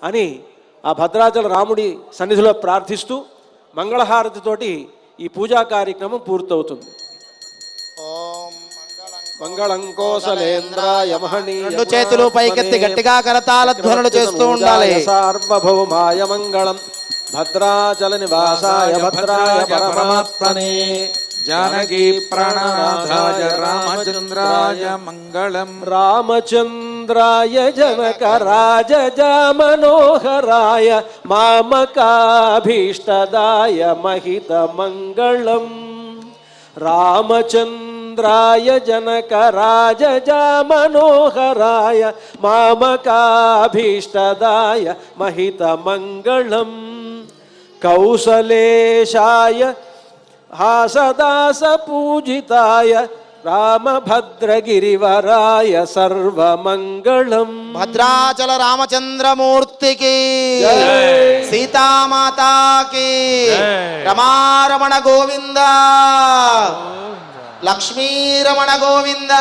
అని ఆ భద్రాచల రాముడి సన్నిధిలో ప్రార్థిస్తూ మంగళహారతితోటి ఈ పూజా కార్యక్రమం పూర్తవుతుంది. మంగళం కోసలేంద్రాయ మహనీయ, రెండు చేతులు పైకెత్తి గట్టిగా కరతాళ ధ్వనులు చేస్తూ ఉండాలి. సార్వభౌమాయ మంగళం భద్రాచల నివాసాయ భద్రాయ పరమాత్మనే జానకీ ప్రాణనాథాయ రామచంద్రాయ మంగళం. రామచంద్రాయ జనక రాజజ మనోహరాయ మామకాభీష్టదాయ మహిత మంగళం. రామచంద్రాయ జనక రాజజ మనోహరాయ మామకాభీష్టదాయ మహిత మంగళం. కౌసలేశాయ హాసదాస పూజితాయ రామభద్రగిరివరాయ సర్వమంగళం. భద్రాచల రామచంద్రమూర్తికి, సీతామాతాకి, రమారమణ గోవింద, లక్ష్మీరమణ గోవింద.